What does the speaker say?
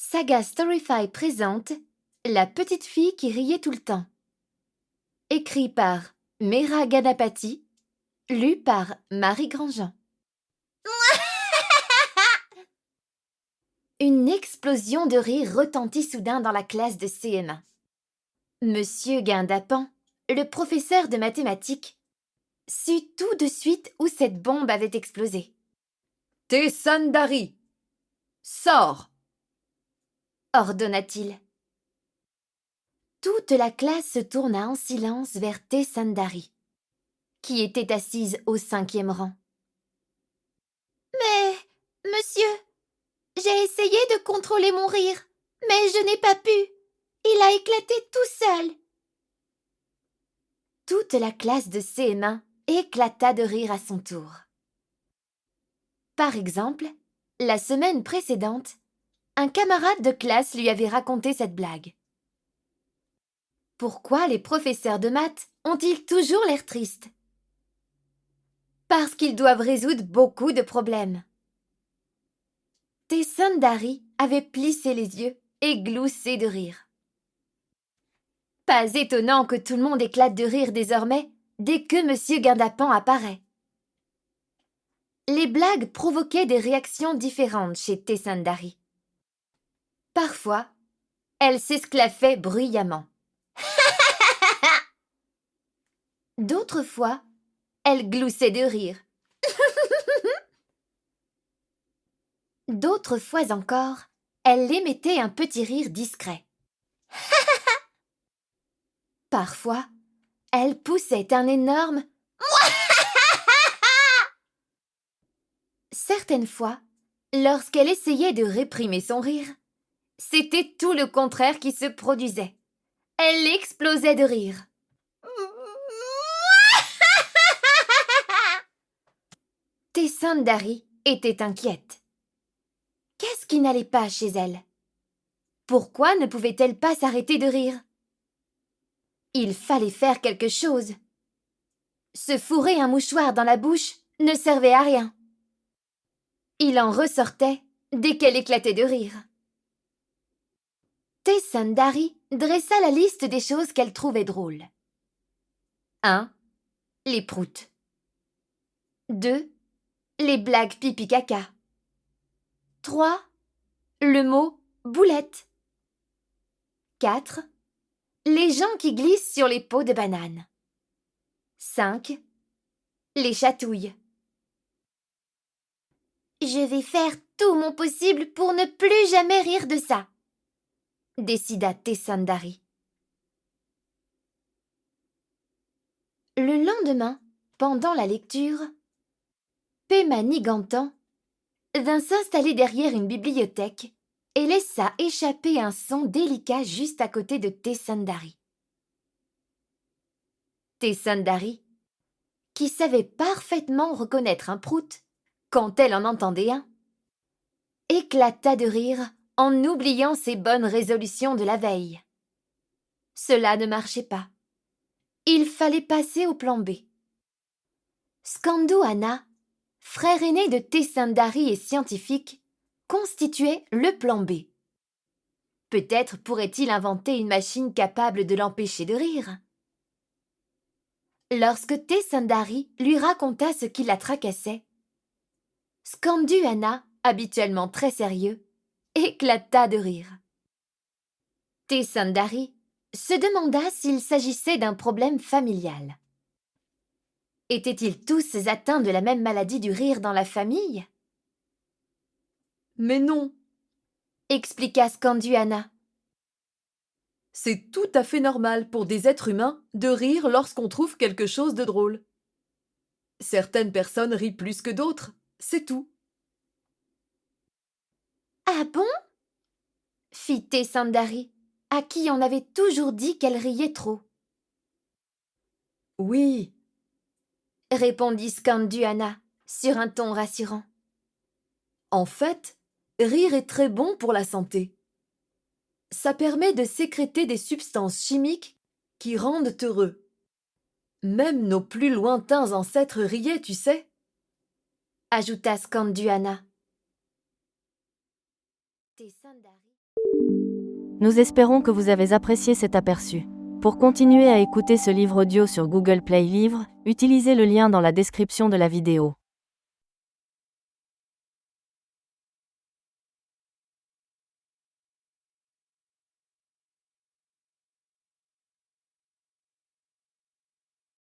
Saga Storyfy présente La petite fille qui riait tout le temps. Écrit par Meera Ganapathy, lu par Marie Grandjean. Une explosion de rire retentit soudain dans la classe de CM1. Monsieur Guindapan, le professeur de mathématiques, sut tout de suite où cette bombe avait explosé. « Tessandari, sors !» ordonna-t-il. Toute la classe se tourna en silence vers Tessandari, qui était assise au 5e rang. « Mais, monsieur, j'ai essayé de contrôler mon rire, mais je n'ai pas pu. Il a éclaté tout seul. » Toute la classe de CM1 éclata de rire à son tour. Par exemple, la semaine précédente, un camarade de classe lui avait raconté cette blague. Pourquoi les professeurs de maths ont-ils toujours l'air tristes? Parce qu'ils doivent résoudre beaucoup de problèmes. Tessandari avait plissé les yeux et gloussé de rire. Pas étonnant que tout le monde éclate de rire désormais dès que Monsieur Guindapan apparaît. Les blagues provoquaient des réactions différentes chez Tessandari. Parfois, elle s'esclaffait bruyamment. D'autres fois, elle gloussait de rire. D'autres fois encore, elle émettait un petit rire discret. Parfois, elle poussait un énorme Certaines fois, lorsqu'elle essayait de réprimer son rire, c'était tout le contraire qui se produisait. Elle explosait de rire. Tessandari était inquiète. Qu'est-ce qui n'allait pas chez elle? Pourquoi ne pouvait-elle pas s'arrêter de rire? Il fallait faire quelque chose. Se fourrer un mouchoir dans la bouche ne servait à rien. Il en ressortait dès qu'elle éclatait de rire. Tessandari dressa la liste des choses qu'elle trouvait drôles. 1. Les proutes. 2. Les blagues pipi-caca. 3. Le mot boulette. 4. Les gens qui glissent sur les peaux de banane. 5. Les chatouilles. Je vais faire tout mon possible pour ne plus jamais rire de ça, décida Tessandari. Le lendemain, pendant la lecture, Pema-Nigantan vint s'installer derrière une bibliothèque et laissa échapper un son délicat juste à côté de Tessandari. Tessandari, qui savait parfaitement reconnaître un prout quand elle en entendait un, éclata de rire en oubliant ses bonnes résolutions de la veille. Cela ne marchait pas. Il fallait passer au plan B. Skandou Anna, frère aîné de Tessandari et scientifique, constituait le plan B. Peut-être pourrait-il inventer une machine capable de l'empêcher de rire. Lorsque Tessandari lui raconta ce qui la tracassait, Skandou Anna, habituellement très sérieux, éclata de rire. Tessandari se demanda s'il s'agissait d'un problème familial. Étaient-ils tous atteints de la même maladie du rire dans la famille? Mais non, Expliqua Skandou Anna. c'est tout à fait normal pour des êtres humains de rire lorsqu'on trouve quelque chose de drôle. Certaines personnes rient plus que d'autres, c'est tout. Ah bon? Fit Tessandari, à qui on avait toujours dit qu'elle riait trop. Oui, Répondit Skandou Anna sur un ton rassurant. en fait, rire est très bon pour la santé. Ça permet de sécréter des substances chimiques qui rendent heureux. Même nos plus lointains ancêtres riaient, tu sais, Ajouta Skandou Anna. Tessandari Nous espérons que vous avez apprécié cet aperçu. Pour continuer à écouter ce livre audio sur Google Play Livres, utilisez le lien dans la description de la vidéo.